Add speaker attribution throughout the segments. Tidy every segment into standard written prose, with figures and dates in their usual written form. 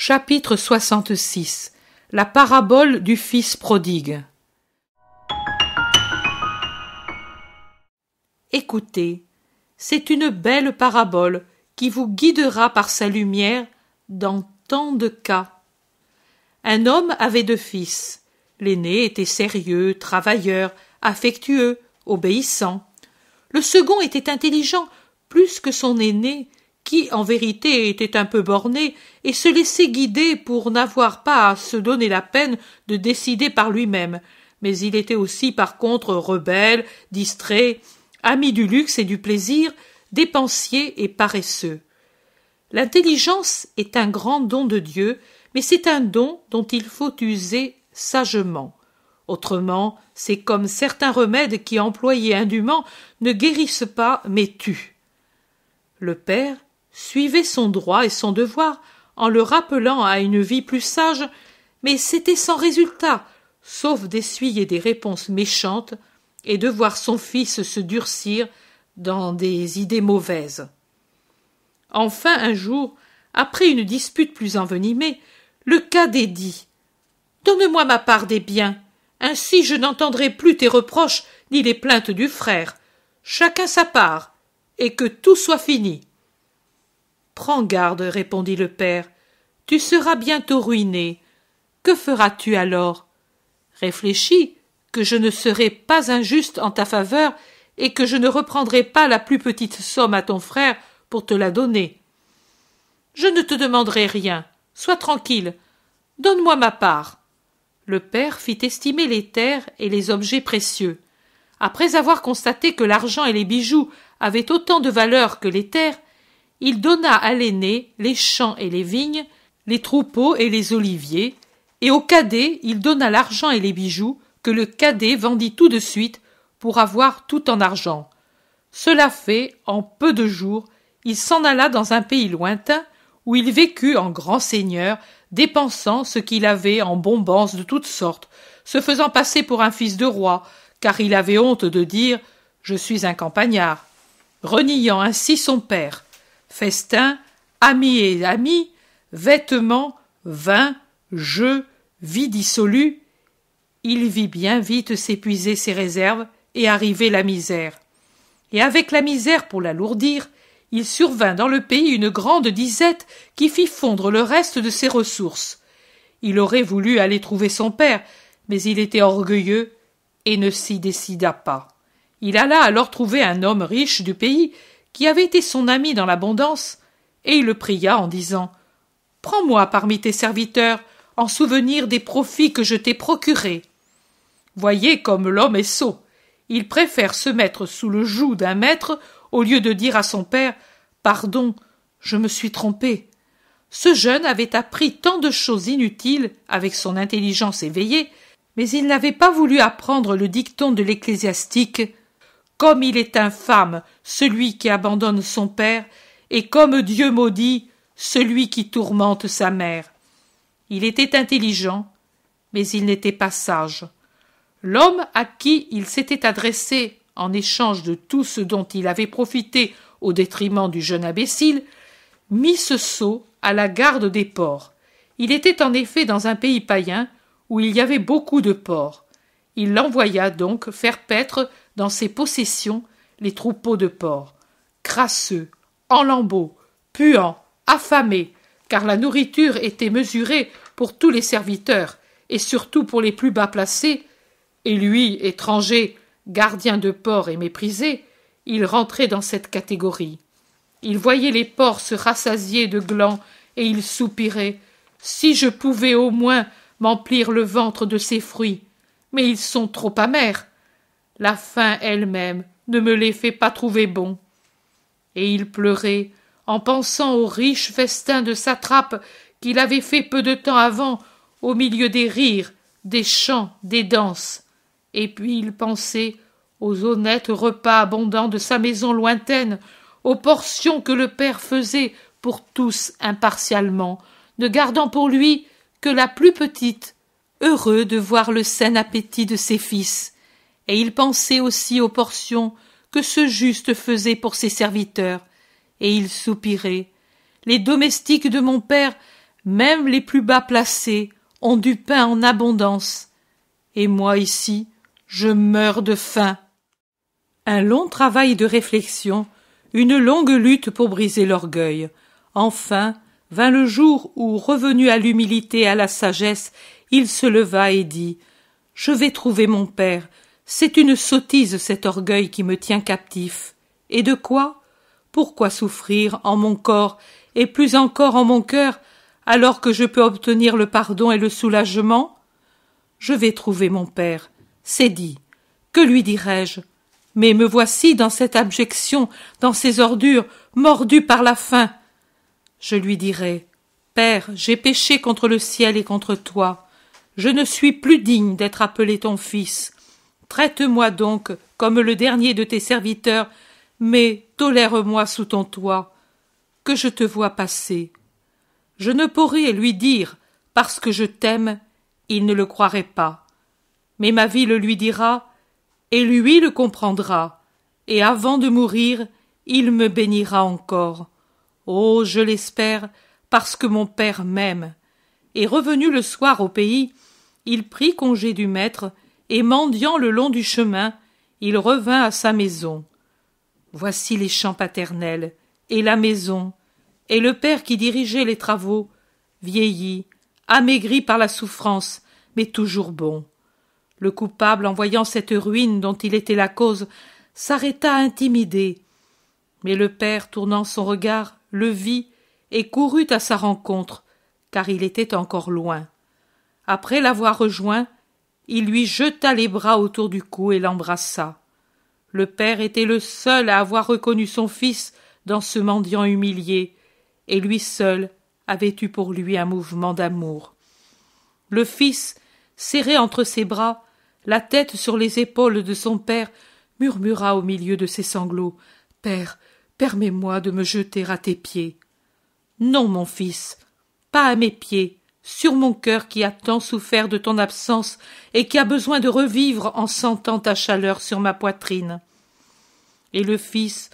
Speaker 1: Chapitre 66. La parabole du fils prodigue. Écoutez, c'est une belle parabole qui vous guidera par sa lumière dans tant de cas. Un homme avait 2 fils. L'aîné était sérieux, travailleur, affectueux, obéissant. Le second était intelligent plus que son aîné, qui, en vérité, était un peu borné et se laissait guider pour n'avoir pas à se donner la peine de décider par lui-même. Mais il était aussi, par contre, rebelle, distrait, ami du luxe et du plaisir, dépensier et paresseux. L'intelligence est un grand don de Dieu, mais c'est un don dont il faut user sagement. Autrement, c'est comme certains remèdes qui, employés indûment, ne guérissent pas, mais tuent. Le père suivait son droit et son devoir en le rappelant à une vie plus sage, mais c'était sans résultat, sauf d'essuyer des réponses méchantes et de voir son fils se durcir dans des idées mauvaises. Enfin, un jour, après une dispute plus envenimée, le cadet dit « Donne-moi ma part des biens, ainsi je n'entendrai plus tes reproches ni les plaintes du frère. Chacun sa part, et que tout soit fini. » « Prends garde, répondit le père, tu seras bientôt ruiné. Que feras-tu alors? Réfléchis que je ne serai pas injuste en ta faveur et que je ne reprendrai pas la plus petite somme à ton frère pour te la donner. Je ne te demanderai rien, sois tranquille, donne-moi ma part. » Le père fit estimer les terres et les objets précieux. Après avoir constaté que l'argent et les bijoux avaient autant de valeur que les terres, il donna à l'aîné les champs et les vignes, les troupeaux et les oliviers, et au cadet il donna l'argent et les bijoux que le cadet vendit tout de suite pour avoir tout en argent. Cela fait, en peu de jours, il s'en alla dans un pays lointain où il vécut en grand seigneur, dépensant ce qu'il avait en bonbons de toutes sortes, se faisant passer pour un fils de roi, car il avait honte de dire « Je suis un campagnard », reniant ainsi son père. Festins, amis et amis, vêtements, vin, jeux, vie dissolue, il vit bien vite s'épuiser ses réserves et arriver la misère. Et avec la misère pour l'alourdir, il survint dans le pays une grande disette qui fit fondre le reste de ses ressources. Il aurait voulu aller trouver son père, mais il était orgueilleux et ne s'y décida pas. Il alla alors trouver un homme riche du pays qui avait été son ami dans l'abondance, et il le pria en disant « Prends-moi parmi tes serviteurs, en souvenir des profits que je t'ai procurés. » Voyez comme l'homme est sot. Il préfère se mettre sous le joug d'un maître au lieu de dire à son père « Pardon, je me suis trompé. » Ce jeune avait appris tant de choses inutiles avec son intelligence éveillée, mais il n'avait pas voulu apprendre le dicton de l'ecclésiastique « Comme il est infâme celui qui abandonne son père, et comme Dieu maudit celui qui tourmente sa mère. » Il était intelligent, mais il n'était pas sage. L'homme à qui il s'était adressé en échange de tout ce dont il avait profité au détriment du jeune imbécile, mit ce sot à la garde des porcs. Il était en effet dans un pays païen où il y avait beaucoup de porcs. Il l'envoya donc faire paître dans ses possessions les troupeaux de porcs, crasseux, en lambeaux, puants, affamés, car la nourriture était mesurée pour tous les serviteurs, et surtout pour les plus bas placés, et lui, étranger, gardien de porcs et méprisé, il rentrait dans cette catégorie. Il voyait les porcs se rassasier de glands, et il soupirait « Si je pouvais au moins m'emplir le ventre de ces fruits, mais ils sont trop amers. La faim elle-même ne me les fait pas trouver bons. » Et il pleurait en pensant aux riches festins de satrapes qu'il avait fait peu de temps avant au milieu des rires, des chants, des danses. Et puis il pensait aux honnêtes repas abondants de sa maison lointaine, aux portions que le père faisait pour tous impartialement, ne gardant pour lui que la plus petite, heureux de voir le sain appétit de ses fils. Et il pensait aussi aux portions que ce juste faisait pour ses serviteurs, et il soupirait. Les domestiques de mon père même les plus bas placés ont du pain en abondance. Et moi ici, je meurs de faim. » Un long travail de réflexion, une longue lutte pour briser l'orgueil. Enfin, vint le jour où, revenu à l'humilité et à la sagesse, il se leva et dit « Je vais trouver mon père. C'est une sottise cet orgueil qui me tient captif. Et de quoi? Pourquoi souffrir en mon corps et plus encore en mon cœur, alors que je peux obtenir le pardon et le soulagement? Je vais trouver mon père. C'est dit. Que lui dirai-je? Mais me voici dans cette abjection, dans ces ordures, mordu par la faim. Je lui dirai, Père, j'ai péché contre le ciel et contre toi. Je ne suis plus digne d'être appelé ton fils. Traite-moi donc comme le dernier de tes serviteurs, mais tolère-moi sous ton toit, que je te vois passer. Je ne pourrai lui dire, parce que je t'aime, il ne le croirait pas. Mais ma vie le lui dira, et lui le comprendra, et avant de mourir, il me bénira encore. Oh, je l'espère, parce que mon père m'aime. Et revenu le soir au pays, il prit congé du maître, et mendiant le long du chemin, il revint à sa maison. Voici les champs paternels, et la maison, et le père qui dirigeait les travaux, vieilli, amaigri par la souffrance, mais toujours bon. Le coupable, en voyant cette ruine dont il était la cause, s'arrêta intimidé. Mais le père, tournant son regard, le vit et courut à sa rencontre, car il était encore loin. Après l'avoir rejoint, il lui jeta les bras autour du cou et l'embrassa. Le père était le seul à avoir reconnu son fils dans ce mendiant humilié, et lui seul avait eu pour lui un mouvement d'amour. Le fils, serré entre ses bras, la tête sur les épaules de son père, murmura au milieu de ses sanglots, « Père, permets-moi de me jeter à tes pieds. »« Non, mon fils, pas à mes pieds, sur mon cœur qui a tant souffert de ton absence et qui a besoin de revivre en sentant ta chaleur sur ma poitrine. » Et le fils,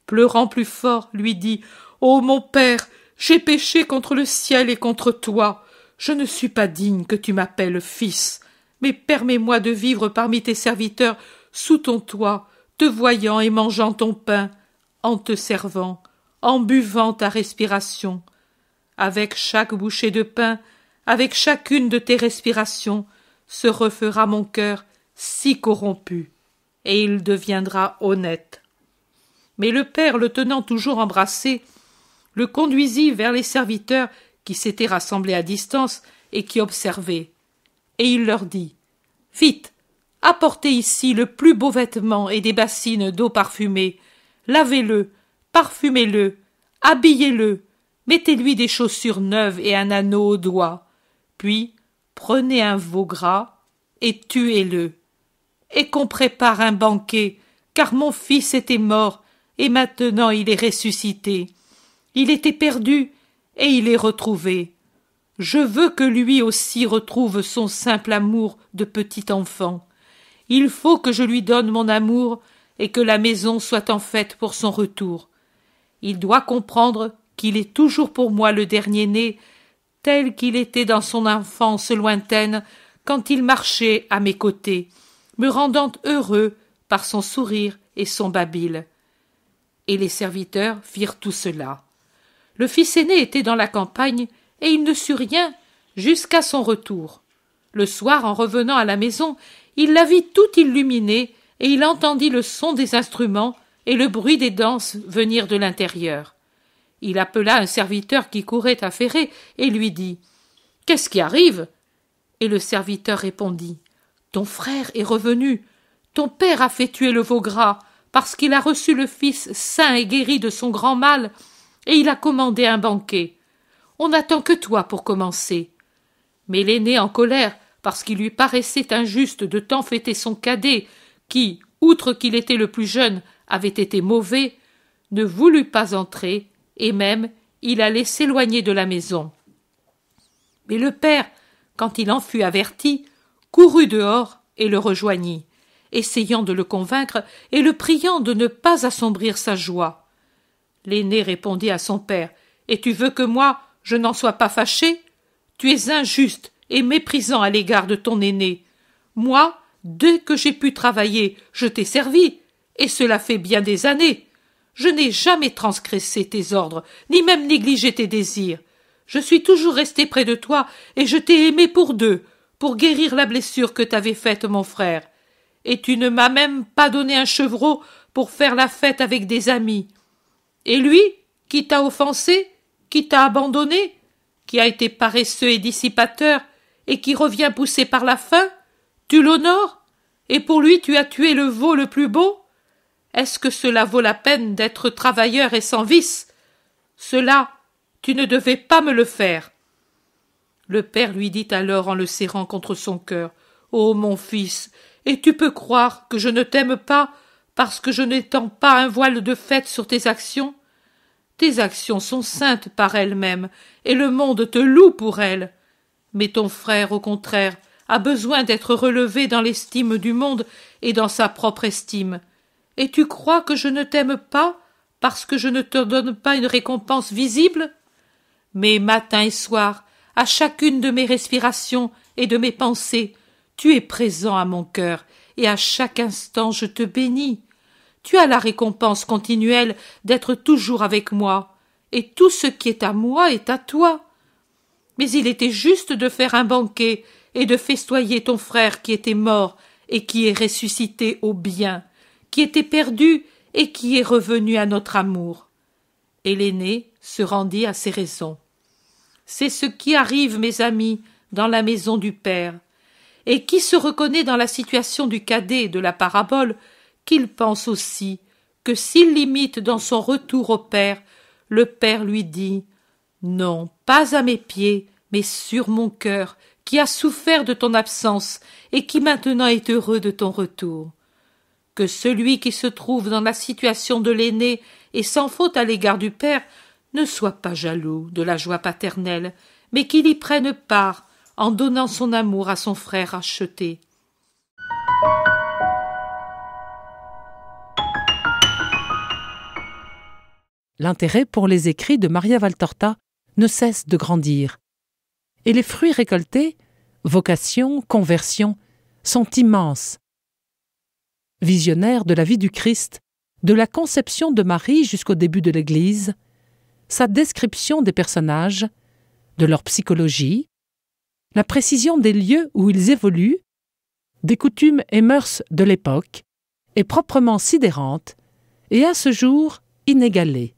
Speaker 1: pleurant plus fort, lui dit, « Ô mon père, j'ai péché contre le ciel et contre toi. Je ne suis pas digne que tu m'appelles fils. Mais permets-moi de vivre parmi tes serviteurs, sous ton toit, te voyant et mangeant ton pain, en te servant, en buvant ta respiration. Avec chaque bouchée de pain, avec chacune de tes respirations, se refera mon cœur si corrompu, et il deviendra honnête. » Mais le père, le tenant toujours embrassé, le conduisit vers les serviteurs qui s'étaient rassemblés à distance et qui observaient. Et il leur dit, « Vite, apportez ici le plus beau vêtement et des bassines d'eau parfumée. Lavez-le, parfumez-le, habillez-le, mettez-lui des chaussures neuves et un anneau au doigt. Puis, prenez un veau gras et tuez-le. Et qu'on prépare un banquet, car mon fils était mort, et maintenant il est ressuscité. Il était perdu, et il est retrouvé. Je veux que lui aussi retrouve son simple amour de petit enfant. Il faut que je lui donne mon amour et que la maison soit en fête pour son retour. Il doit comprendre qu'il est toujours pour moi le dernier-né, tel qu'il était dans son enfance lointaine quand il marchait à mes côtés, me rendant heureux par son sourire et son babil. » Et les serviteurs firent tout cela. Le fils aîné était dans la campagne, et il ne sut rien jusqu'à son retour. Le soir, en revenant à la maison, il la vit toute illuminée, et il entendit le son des instruments et le bruit des danses venir de l'intérieur. Il appela un serviteur qui courait à ferrer et lui dit « Qu'est-ce qui arrive ?» Et le serviteur répondit « Ton frère est revenu. Ton père a fait tuer le veau gras parce qu'il a reçu le fils sain et guéri de son grand mal, et il a commandé un banquet. On n'attend que toi pour commencer. » Mais l'aîné, en colère, parce qu'il lui paraissait injuste de tant fêter son cadet, qui, outre qu'il était le plus jeune, avait été mauvais, ne voulut pas entrer, et même il allait s'éloigner de la maison. Mais le père, quand il en fut averti, courut dehors et le rejoignit, essayant de le convaincre et le priant de ne pas assombrir sa joie. L'aîné répondit à son père « Et tu veux que moi, je n'en sois pas fâché ? tu es injuste et méprisant à l'égard de ton aîné. Moi, dès que j'ai pu travailler, je t'ai servi, et cela fait bien des années. Je n'ai jamais transgressé tes ordres, ni même négligé tes désirs. Je suis toujours resté près de toi, et je t'ai aimé pour deux, pour guérir la blessure que t'avait faite mon frère. Et tu ne m'as même pas donné un chevreau pour faire la fête avec des amis. Et lui, qui t'a offensé, qui t'a abandonné, qui a été paresseux et dissipateur, et qui revient poussé par la faim, tu l'honores, et pour lui tu as tué le veau le plus beau? Est-ce que cela vaut la peine d'être travailleur et sans vice? Cela, tu ne devais pas me le faire. Le père lui dit alors en le serrant contre son cœur, « Ô mon fils, et tu peux croire que je ne t'aime pas parce que je n'étends pas un voile de fait sur tes actions? Tes actions sont saintes par elles-mêmes, et le monde te loue pour elles. Mais ton frère, au contraire, a besoin d'être relevé dans l'estime du monde et dans sa propre estime. Et tu crois que je ne t'aime pas parce que je ne te donne pas une récompense visible? Mais matin et soir, à chacune de mes respirations et de mes pensées, tu es présent à mon cœur, et à chaque instant je te bénis. Tu as la récompense continuelle d'être toujours avec moi, et tout ce qui est à moi est à toi. Mais il était juste de faire un banquet et de festoyer ton frère qui était mort et qui est ressuscité au bien, qui était perdu et qui est revenu à notre amour. » Et l'aîné se rendit à ses raisons. C'est ce qui arrive, mes amis, dans la maison du Père. Et qui se reconnaît dans la situation du cadet de la parabole, qu'il pense aussi que s'il l'imite dans son retour au Père, le Père lui dit « Non, pas à mes pieds, mais sur mon cœur, qui a souffert de ton absence et qui maintenant est heureux de ton retour. » Que celui qui se trouve dans la situation de l'aîné et sans faute à l'égard du Père ne soit pas jaloux de la joie paternelle, mais qu'il y prenne part en donnant son amour à son frère racheté.
Speaker 2: L'intérêt pour les écrits de Maria Valtorta ne cesse de grandir. Et les fruits récoltés, vocation, conversion, sont immenses. Visionnaire de la vie du Christ, de la conception de Marie jusqu'au début de l'Église, sa description des personnages, de leur psychologie, la précision des lieux où ils évoluent, des coutumes et mœurs de l'époque, est proprement sidérante et à ce jour inégalée.